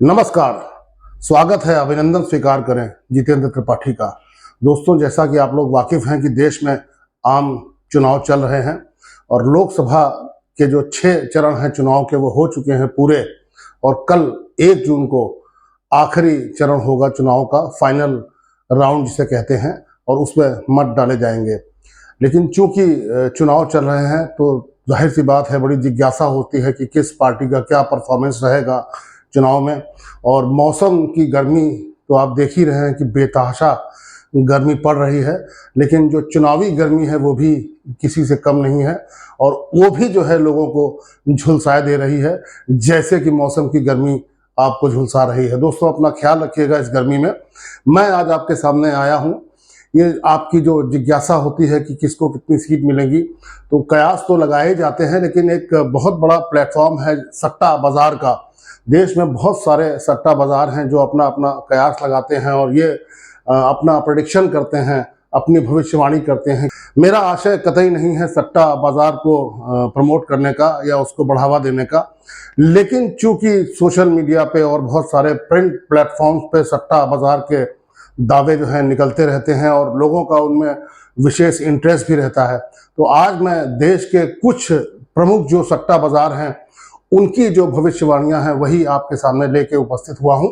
नमस्कार। स्वागत है, अभिनंदन स्वीकार करें जितेंद्र त्रिपाठी का। दोस्तों, जैसा कि आप लोग वाकिफ हैं कि देश में आम चुनाव चल रहे हैं और लोकसभा के जो 6 चरण हैं चुनाव के वो हो चुके हैं पूरे, और कल 1 जून को आखिरी चरण होगा चुनाव का, फाइनल राउंड जिसे कहते हैं, और उसमें मत डाले जाएंगे। लेकिन चूंकि चुनाव चल रहे हैं तो जाहिर सी बात है, बड़ी जिज्ञासा होती है कि किस पार्टी का क्या परफॉर्मेंस रहेगा चुनाव में। और मौसम की गर्मी तो आप देख ही रहे हैं कि बेतहाशा गर्मी पड़ रही है, लेकिन जो चुनावी गर्मी है वो भी किसी से कम नहीं है, और वो भी जो है लोगों को झुलसाए दे रही है, जैसे कि मौसम की गर्मी आपको झुलसा रही है। दोस्तों, अपना ख्याल रखिएगा इस गर्मी में। मैं आज आपके सामने आया हूँ। ये आपकी जो जिज्ञासा होती है कि किसको कितनी सीट मिलेंगी, तो कयास तो लगाए जाते हैं, लेकिन एक बहुत बड़ा प्लेटफॉर्म है सट्टा बाजार का। देश में बहुत सारे सट्टा बाजार हैं जो अपना अपना कयास लगाते हैं और ये अपना प्रेडिक्शन करते हैं, अपनी भविष्यवाणी करते हैं। मेरा आशय कतई नहीं है सट्टा बाजार को प्रमोट करने का या उसको बढ़ावा देने का, लेकिन चूंकि सोशल मीडिया पे और बहुत सारे प्रिंट प्लेटफॉर्म्स पे सट्टा बाजार के दावे जो हैं निकलते रहते हैं और लोगों का उनमें विशेष इंटरेस्ट भी रहता है, तो आज मैं देश के कुछ प्रमुख जो सट्टा बाजार हैं उनकी जो भविष्यवाणियां हैं वही आपके सामने लेके उपस्थित हुआ हूं,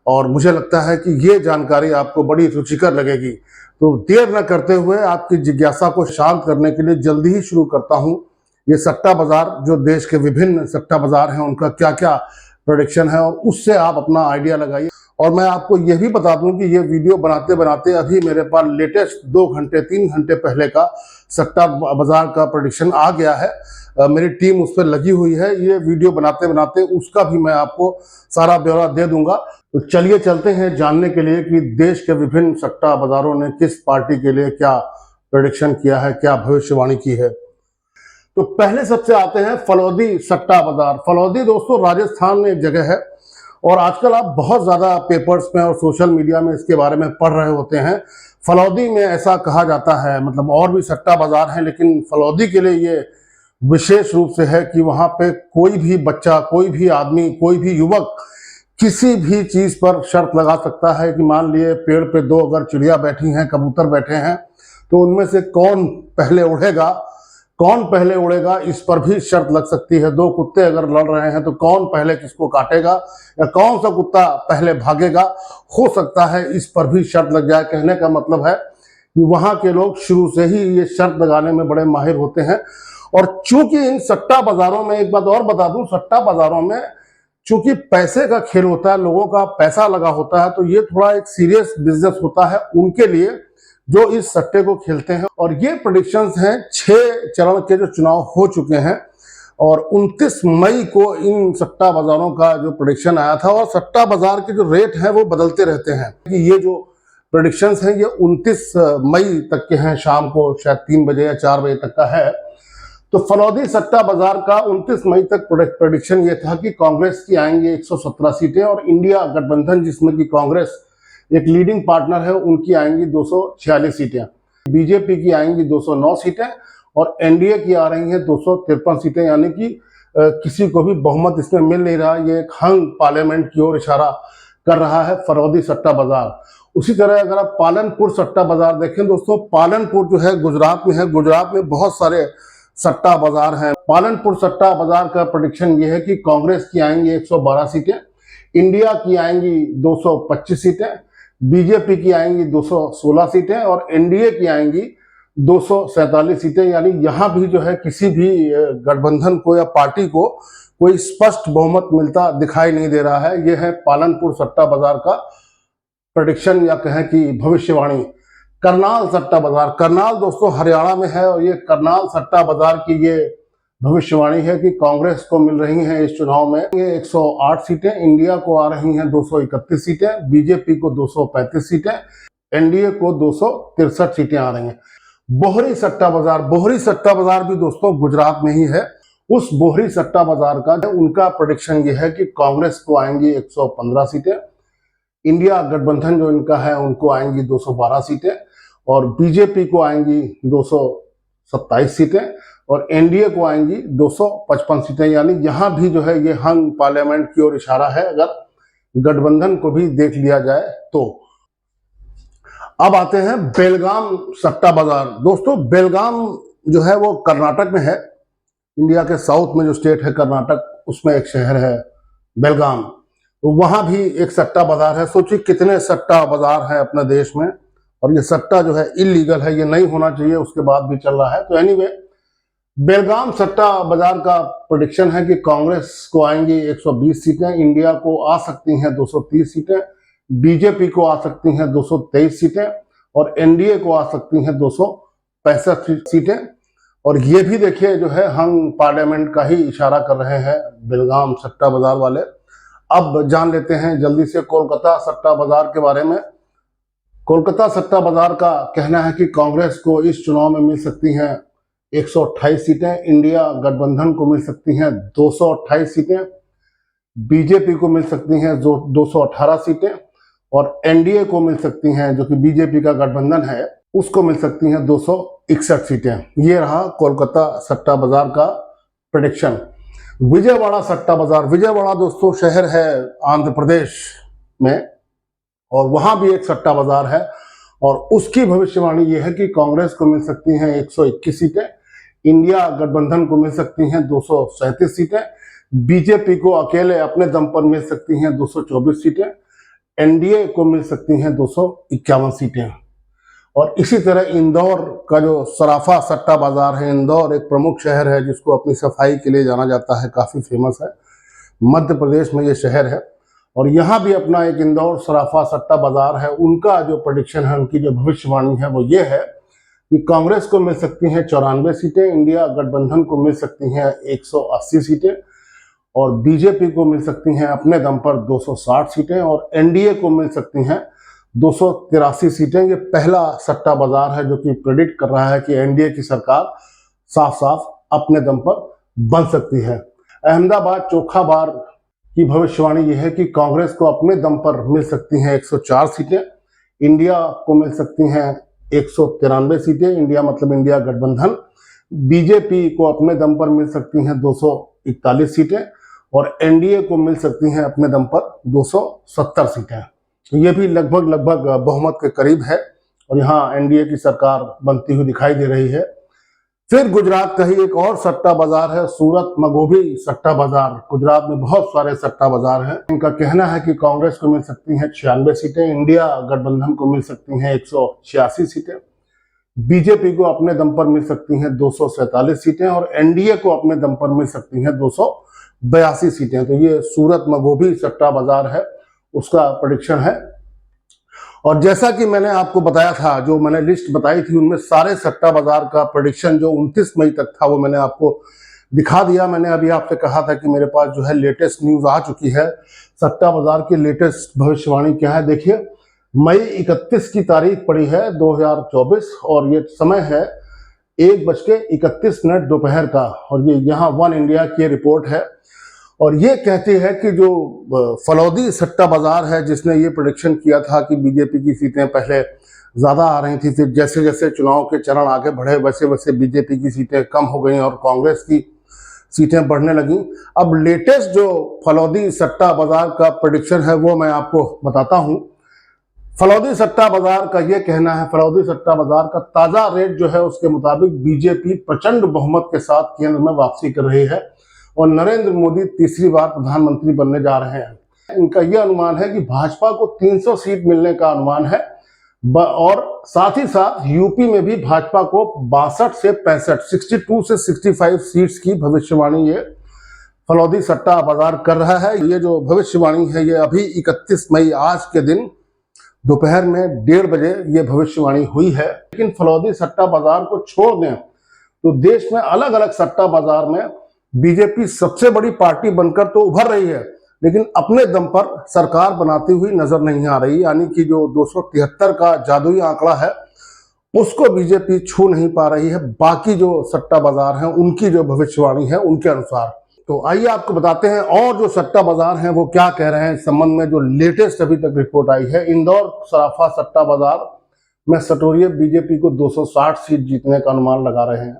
और मुझे लगता है कि ये जानकारी आपको बड़ी रुचिकर लगेगी। तो देर न करते हुए आपकी जिज्ञासा को शांत करने के लिए जल्दी ही शुरू करता हूं। ये सट्टा बाजार, जो देश के विभिन्न सट्टा बाजार हैं, उनका क्या क्या प्रेडिक्शन है, और उससे आप अपना आइडिया लगाइए। और मैं आपको यह भी बता दूं कि ये वीडियो बनाते बनाते अभी मेरे पास लेटेस्ट 2 घंटे 3 घंटे पहले का सट्टा बाजार का प्रेडिक्शन आ गया है। मेरी टीम उस पर लगी हुई है। ये वीडियो बनाते बनाते उसका भी मैं आपको सारा ब्यौरा दे दूंगा। तो चलिए चलते हैं जानने के लिए कि देश के विभिन्न सट्टा बाजारों ने किस पार्टी के लिए क्या प्रेडिक्शन किया है, क्या भविष्यवाणी की है। तो पहले सबसे आते हैं फलौदी सट्टा बाजार। फलौदी दोस्तों राजस्थान में एक जगह है, और आजकल आप बहुत ज्यादा पेपर्स में और सोशल मीडिया में इसके बारे में पढ़ रहे होते हैं। फलौदी में ऐसा कहा जाता है, मतलब और भी सट्टा बाजार हैं, लेकिन फलौदी के लिए ये विशेष रूप से है कि वहां पे कोई भी बच्चा, कोई भी आदमी, कोई भी युवक किसी भी चीज पर शर्त लगा सकता है कि मान लिए पेड़ पे 2 अगर चिड़िया बैठी हैं, कबूतर बैठे हैं, तो उनमें से कौन पहले उड़ेगा इस पर भी शर्त लग सकती है। 2 कुत्ते अगर लड़ रहे हैं तो कौन पहले किसको काटेगा या कौन सा कुत्ता पहले भागेगा, हो सकता है इस पर भी शर्त लग जाए। कहने का मतलब है कि वहां के लोग शुरू से ही ये शर्त लगाने में बड़े माहिर होते हैं। और चूंकि इन सट्टा बाजारों में, एक बात और बता दूं, सट्टा बाजारों में चूंकि पैसे का खेल होता है, लोगों का पैसा लगा होता है, तो ये थोड़ा एक सीरियस बिजनेस होता है उनके लिए जो इस सट्टे को खेलते हैं। और ये प्रेडिक्शंस हैं 6 चरण के जो चुनाव हो चुके हैं, और 29 मई को इन सट्टा बाजारों का जो प्रेडिक्शन आया था। और सट्टा बाजार के जो रेट हैं वो बदलते रहते हैं कि ये जो प्रेडिक्शंस हैं ये 29 मई तक के हैं, शाम को शायद 3 बजे या 4 बजे तक का है। तो फलौदी सट्टा बाजार का 29 मई तक प्रेडिक्शन ये था कि कांग्रेस की आएंगी 117 सीटें, और इंडिया गठबंधन जिसमें कि कांग्रेस एक लीडिंग पार्टनर है, उनकी आएंगी 246 सीटें। बीजेपी की आएंगी 209 सीटें, और एनडीए की आ रही हैं 253 सीटें, यानी कि किसी को भी बहुमत इसमें मिल नहीं रहा। ये एक हंग पार्लियामेंट की ओर इशारा कर रहा है फलौदी सट्टा बाजार। उसी तरह अगर आप पालनपुर सट्टा बाजार देखें दोस्तों, पालनपुर जो है गुजरात में है। गुजरात में बहुत सारे सट्टा बाजार हैं। पालनपुर सट्टा बाजार का प्रेडिक्शन ये है कि कांग्रेस की आएंगी 112 सीटें, इंडिया की आएंगी 225 सीटें, बीजेपी की आएंगी 216 सीटें, और एनडीए की आएंगी 247 सीटें। यानी यहाँ भी जो है किसी भी गठबंधन को या पार्टी को कोई स्पष्ट बहुमत मिलता दिखाई नहीं दे रहा है। यह है पालनपुर सट्टा बाजार का प्रेडिक्शन, या कहें कि भविष्यवाणी। करनाल सट्टा बाजार, करनाल दोस्तों हरियाणा में है, और ये करनाल सट्टा बाजार की ये भविष्यवाणी है कि कांग्रेस को मिल रही हैं इस चुनाव में ये 108 सीटें, इंडिया को आ रही हैं 231 सीटें, बीजेपी को 235 सीटें, एनडीए को 263 सीटें आ रही हैं। बोहरी सट्टा बाजार, बोहरी सट्टा बाजार भी दोस्तों गुजरात में ही है। उस बोहरी सट्टा बाजार का उनका प्रेडिक्शन ये है कि कांग्रेस को आएंगी 115 सीटें, इंडिया गठबंधन जो इनका है उनको आएंगी 212 सीटें, और बीजेपी को आएंगी 227 सीटें, और एनडीए को आएंगी 255 सीटें। यानी यहाँ भी जो है ये हंग पार्लियामेंट की ओर इशारा है। अगर गठबंधन को भी देख लिया जाए तो। अब आते हैं बेलगाम सट्टा बाजार। दोस्तों बेलगाम जो है वो कर्नाटक में है, इंडिया के साउथ में जो स्टेट है कर्नाटक, उसमें एक शहर है बेलगाम। तो वहां भी एक सट्टा बाजार है। सोचिए कितने सट्टा बाजार है अपने देश में, और ये सट्टा जो है इलीगल है, ये नहीं होना चाहिए, उसके बाद भी चल रहा है। तो एनीवे बेलगाम सट्टा बाजार का प्रेडिक्शन है कि कांग्रेस को आएंगी 120 सीटें, इंडिया को आ सकती हैं 230 सीटें, बीजेपी को आ सकती हैं 223 सीटें और एनडीए को आ सकती हैं 265 सीटें। और ये भी देखिए जो है हम पार्लियामेंट का ही इशारा कर रहे हैं बेलगाम सट्टा बाजार वाले। अब जान लेते हैं जल्दी से कोलकाता सट्टा बाजार के बारे में। कोलकाता सट्टा बाजार का कहना है कि कांग्रेस को इस चुनाव में मिल सकती हैं 128 सीटें, इंडिया गठबंधन को मिल सकती हैं 228 सीटें, बीजेपी को मिल सकती हैं 218 सीटें और एनडीए को मिल सकती हैं, जो कि बीजेपी का गठबंधन है, उसको मिल सकती हैं 261 सीटें। ये रहा कोलकाता सट्टा बाजार का प्रेडिक्शन। विजयवाड़ा सट्टा बाजार। विजयवाड़ा दोस्तों शहर है आंध्र प्रदेश में, और वहां भी एक सट्टा बाजार है, और उसकी भविष्यवाणी यह है कि कांग्रेस को मिल सकती हैं 121 सीटें, इंडिया गठबंधन को मिल सकती हैं 237 सीटें, बीजेपी को अकेले अपने दम पर मिल सकती हैं 224 सीटें, एनडीए को मिल सकती हैं 251 सीटें। और इसी तरह इंदौर का जो सराफा सट्टा बाजार है, इंदौर एक प्रमुख शहर है जिसको अपनी सफाई के लिए जाना जाता है, काफी फेमस है, मध्य प्रदेश में ये शहर है, और यहाँ भी अपना एक इंदौर सराफा सट्टा बाजार है। उनका जो प्रेडिक्शन है, उनकी जो भविष्यवाणी है वो ये है कि कांग्रेस को मिल सकती हैं 94 सीटें, इंडिया गठबंधन को मिल सकती हैं 180 सीटें और बीजेपी को मिल सकती हैं अपने दम पर 260 सीटें और एनडीए को मिल सकती हैं 283 सीटें। ये पहला सट्टा बाजार है जो कि प्रेडिक्ट कर रहा है कि एनडीए की सरकार साफ साफ अपने दम पर बन सकती है। अहमदाबाद चोखा बार की भविष्यवाणी यह है कि कांग्रेस को अपने दम पर मिल सकती हैं 104 सीटें, इंडिया को मिल सकती हैं 193 सीटें, इंडिया मतलब इंडिया गठबंधन, बीजेपी को अपने दम पर मिल सकती हैं 241 सीटें और एनडीए को मिल सकती हैं अपने दम पर 270 सीटें। तो ये भी लगभग बहुमत के करीब है और यहाँ एनडीए की सरकार बनती हुई दिखाई दे रही है। फिर गुजरात का ही एक और सट्टा बाजार है सूरत मगोभी सट्टा बाजार। गुजरात में बहुत सारे सट्टा बाजार हैं। इनका कहना है कि कांग्रेस को मिल सकती हैं 96 सीटें, इंडिया गठबंधन को मिल सकती हैं 186 सीटें, बीजेपी को अपने दम पर मिल सकती हैं 247 सीटें और एनडीए को अपने दम पर मिल सकती हैं 282 सीटें। तो ये सूरत मगोभी सट्टा बाजार है, उसका प्रेडिक्शन है। और जैसा कि मैंने आपको बताया था, जो मैंने लिस्ट बताई थी उनमें सारे सट्टा बाजार का प्रेडिक्शन जो 29 मई तक था वो मैंने आपको दिखा दिया। मैंने अभी आपसे कहा था कि मेरे पास जो है लेटेस्ट न्यूज आ चुकी है, सट्टा बाजार की लेटेस्ट भविष्यवाणी क्या है। देखिए मई 31 की तारीख पड़ी है 2024 और ये समय है 1:31 दोपहर का और ये यहाँ वन इंडिया की रिपोर्ट है और ये कहती है कि जो फलौदी सट्टा बाजार है जिसने ये प्रेडिक्शन किया था कि बीजेपी की सीटें पहले ज़्यादा आ रही थी, फिर जैसे जैसे चुनाव के चरण आगे बढ़े वैसे वैसे बीजेपी की सीटें कम हो गई और कांग्रेस की सीटें बढ़ने लगी। अब लेटेस्ट जो फलौदी सट्टा बाजार का प्रेडिक्शन है वो मैं आपको बताता हूँ। फलौदी सट्टा बाजार का ये कहना है, फलौदी सट्टा बाजार का ताज़ा रेट जो है उसके मुताबिक बीजेपी प्रचंड बहुमत के साथ केंद्र में वापसी कर रही है और नरेंद्र मोदी तीसरी बार प्रधानमंत्री बनने जा रहे हैं। इनका यह अनुमान है कि भाजपा को 300 सीट मिलने का अनुमान है और साथ ही साथ यूपी में भी भाजपा को 62 से 65, 62 से 65 सीट्स की भविष्यवाणी ये फलौदी सट्टा बाजार कर रहा है। ये जो भविष्यवाणी है ये अभी 31 मई आज के दिन दोपहर में 1:30 बजे ये भविष्यवाणी हुई है। लेकिन फलौदी सट्टा बाजार को छोड़ दें तो देश में अलग अलग सट्टा बाजार में बीजेपी सबसे बड़ी पार्टी बनकर तो उभर रही है लेकिन अपने दम पर सरकार बनाती हुई नजर नहीं आ रही। यानी कि जो 273 का जादुई आंकड़ा है उसको बीजेपी छू नहीं पा रही है। बाकी जो सट्टा बाजार हैं उनकी जो भविष्यवाणी है उनके अनुसार। तो आइए आपको बताते हैं और जो सट्टा बाजार हैं वो क्या कह रहे हैं इस संबंध में। जो लेटेस्ट अभी तक रिपोर्ट आई है, इंदौर सराफा सट्टा बाजार में सटोरिया बीजेपी को 260 सीट जीतने का अनुमान लगा रहे हैं।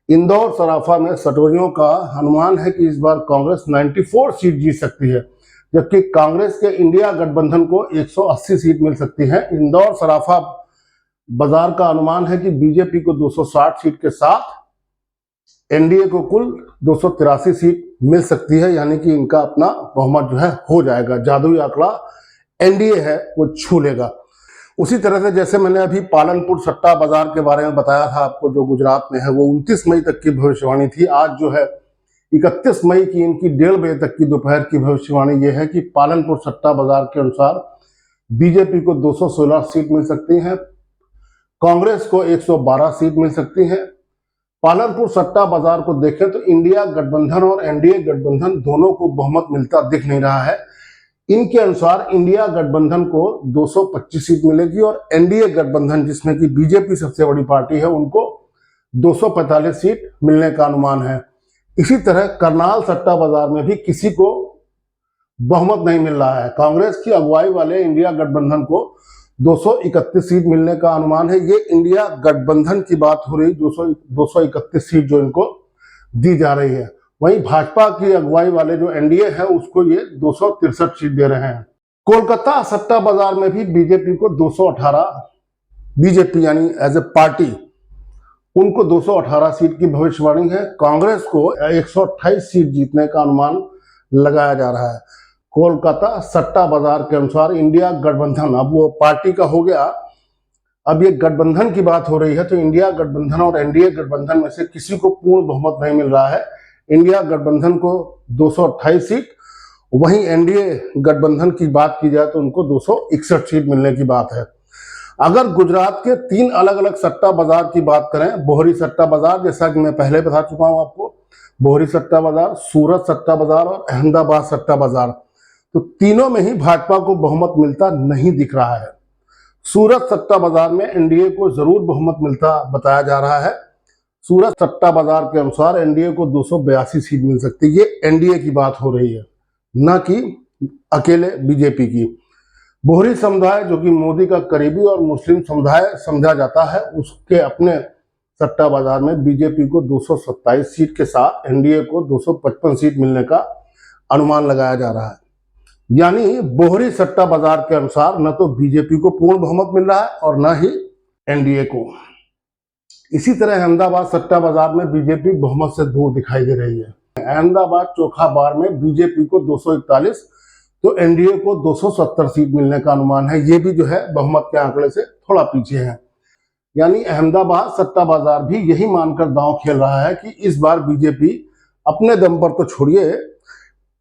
इंदौर सराफा में सटोरियों का अनुमान है कि इस बार कांग्रेस 94 सीट जीत सकती है। जबकि कांग्रेस के इंडिया गठबंधन को 180 सीट मिल सकती है। इंदौर सराफा बाजार का अनुमान है कि बीजेपी को 260 सीट के साथ एनडीए को कुल 283 सीट मिल सकती है, यानी कि इनका अपना बहुमत जो है हो जाएगा। जादुई आंकड़ा एनडीए है वो छू लेगा। उसी तरह से जैसे मैंने अभी पालनपुर सट्टा बाजार के बारे में बताया था आपको, जो गुजरात में है, वो 29 मई तक की भविष्यवाणी थी। आज जो है 31 मई की इनकी 1:30 बजे तक की दोपहर की भविष्यवाणी ये है कि पालनपुर सट्टा बाजार के अनुसार बीजेपी को 216 सीट मिल सकती है, कांग्रेस को 112 सीट मिल सकती है। पालनपुर सट्टा बाजार को देखें तो इंडिया गठबंधन और एनडीए गठबंधन दोनों को बहुमत मिलता दिख नहीं रहा है। इनके अनुसार इंडिया गठबंधन को 225 सीट मिलेगी और एनडीए गठबंधन, जिसमें कि बीजेपी सबसे बड़ी पार्टी है, उनको 245 सीट मिलने का अनुमान है। इसी तरह करनाल सट्टा बाजार में भी किसी को बहुमत नहीं मिल रहा है। कांग्रेस की अगुवाई वाले इंडिया गठबंधन को 231 सीट मिलने का अनुमान है। ये इंडिया गठबंधन की बात हो रही, 231 सीट जो इनको दी जा रही है। वहीं भाजपा की अगुवाई वाले जो एनडीए है उसको ये 263 सीट दे रहे हैं। कोलकाता सट्टा बाजार में भी बीजेपी को 218, बीजेपी यानी एज ए पार्टी उनको 218 सीट की भविष्यवाणी है। कांग्रेस को 128 सीट जीतने का अनुमान लगाया जा रहा है। कोलकाता सट्टा बाजार के अनुसार इंडिया गठबंधन, अब वो पार्टी का हो गया, अब ये गठबंधन की बात हो रही है, तो इंडिया गठबंधन और एनडीए गठबंधन में से किसी को पूर्ण बहुमत नहीं मिल रहा है। इंडिया गठबंधन को 228 सीट, वहीं एनडीए गठबंधन की बात की जाए तो उनको 261 सीट मिलने की बात है। अगर गुजरात के 3 अलग अलग सट्टा बाजार की बात करें, बोहरी सट्टा बाजार, जैसा कि मैं पहले बता चुका हूं आपको, बोहरी सट्टा बाजार, सूरत सट्टा बाजार और अहमदाबाद सट्टा बाजार, तो तीनों में ही भाजपा को बहुमत मिलता नहीं दिख रहा है। सूरत सट्टा बाजार में एनडीए को जरूर बहुमत मिलता बताया जा रहा है। सूरत सट्टा बाजार के अनुसार एनडीए को 282 सीट मिल सकती है। ये एनडीए की बात हो रही है, न कि अकेले बीजेपी की। बोहरी समुदाय, जो कि मोदी का करीबी और मुस्लिम समुदाय समझा जाता है, उसके अपने सट्टा बाजार में बीजेपी को 227 सीट के साथ एनडीए को 255 सीट मिलने का अनुमान लगाया जा रहा है। यानी बोहरी सट्टा बाजार के अनुसार न तो बीजेपी को पूर्ण बहुमत मिल रहा है और न ही एनडीए को। इसी तरह अहमदाबाद सट्टा बाजार में बीजेपी बहुमत से दूर दिखाई दे रही है। अहमदाबाद चोखा बार में बीजेपी को 241 तो एनडीए को 270 सीट मिलने का अनुमान है। ये भी जो है बहुमत के आंकड़े से थोड़ा पीछे है। यानी अहमदाबाद सट्टा बाजार भी यही मानकर दांव खेल रहा है कि इस बार बीजेपी अपने दम पर तो छोड़िए,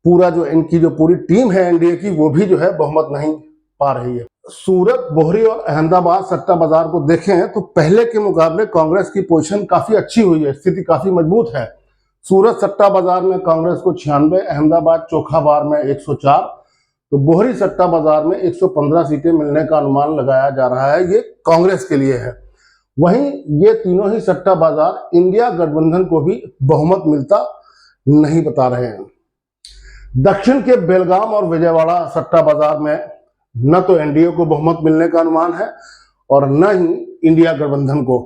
पूरा जो इनकी जो पूरी टीम है एनडीए की, वो भी जो है बहुमत नहीं पा रही है। सूरत, बोहरी और अहमदाबाद सट्टा बाजार को देखें तो पहले के मुकाबले कांग्रेस की पोजीशन काफी अच्छी हुई है, स्थिति काफी मजबूत है। सूरत सट्टा बाजार में कांग्रेस को 96, अहमदाबाद चोखा बार में 104, तो बोहरी सट्टा बाजार में 115 सीटें मिलने का अनुमान लगाया जा रहा है। ये कांग्रेस के लिए है। वहीं ये तीनों ही सट्टा बाजार इंडिया गठबंधन को भी बहुमत मिलता नहीं बता रहे हैं। दक्षिण के बेलगाम और विजयवाड़ा सट्टा बाजार में न तो एनडीए को बहुमत मिलने का अनुमान है और न ही इंडिया गठबंधन को।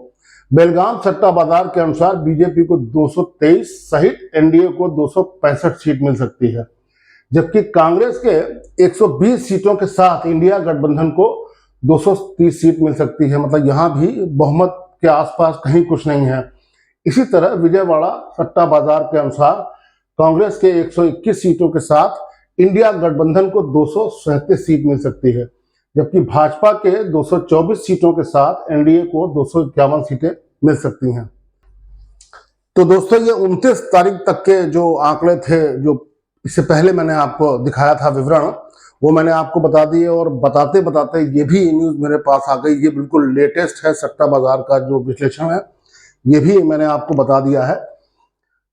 बेलगाम सट्टा बाजार के अनुसार बीजेपी को 223 सहित एनडीए को 265 सीट मिल सकती है, जबकि कांग्रेस के 120 सीटों के साथ इंडिया गठबंधन को 230 सीट मिल सकती है। मतलब यहां भी बहुमत के आसपास कहीं कुछ नहीं है। इसी तरह विजयवाड़ा सट्टा बाजार के अनुसार कांग्रेस के 121 सीटों के साथ इंडिया गठबंधन को 237 सीट मिल सकती है, जबकि भाजपा के 224 सीटों के साथ एनडीए को 251 सीटें मिल सकती हैं। तो दोस्तों, ये 29 तारीख तक के जो आंकड़े थे, जो इससे पहले मैंने आपको दिखाया था विवरण, वो मैंने आपको बता दिए। और बताते बताते ये भी न्यूज मेरे पास आ गई। ये बिल्कुल लेटेस्ट है, सट्टा बाजार का जो विश्लेषण है ये भी मैंने आपको बता दिया है।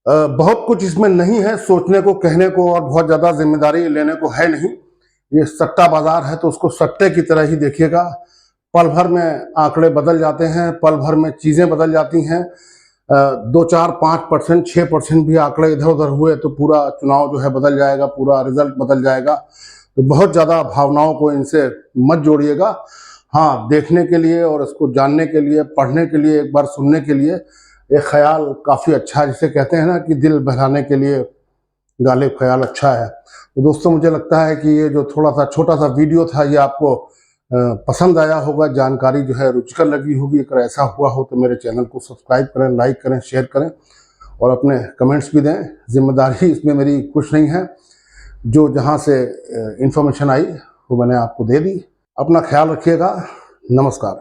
बहुत कुछ इसमें नहीं है सोचने को, कहने को, और बहुत ज्यादा जिम्मेदारी लेने को है नहीं। ये सट्टा बाजार है तो उसको सट्टे की तरह ही देखिएगा। पल भर में आंकड़े बदल जाते हैं, पल भर में चीजें बदल जाती हैं। 2, 4, 5%, 6% भी आंकड़े इधर उधर हुए तो पूरा चुनाव जो है बदल जाएगा, पूरा रिजल्ट बदल जाएगा। तो बहुत ज्यादा भावनाओं को इनसे मत जोड़िएगा। हाँ, देखने के लिए और इसको जानने के लिए, पढ़ने के लिए, एक बार सुनने के लिए एक ख्याल काफी अच्छा, जिसे कहते हैं ना कि दिल बहलाने के लिए गालिब ख्याल अच्छा है। तो दोस्तों मुझे लगता है कि ये जो थोड़ा सा छोटा सा वीडियो था ये आपको पसंद आया होगा, जानकारी जो है रुचिकर लगी होगी। अगर ऐसा हुआ हो तो मेरे चैनल को सब्सक्राइब करें, लाइक करें, शेयर करें और अपने कमेंट्स भी दें। जिम्मेदारी इसमें मेरी कुछ नहीं है, जो जहाँ से इन्फॉर्मेशन आई वो मैंने आपको दे दी। अपना ख्याल रखिएगा। नमस्कार।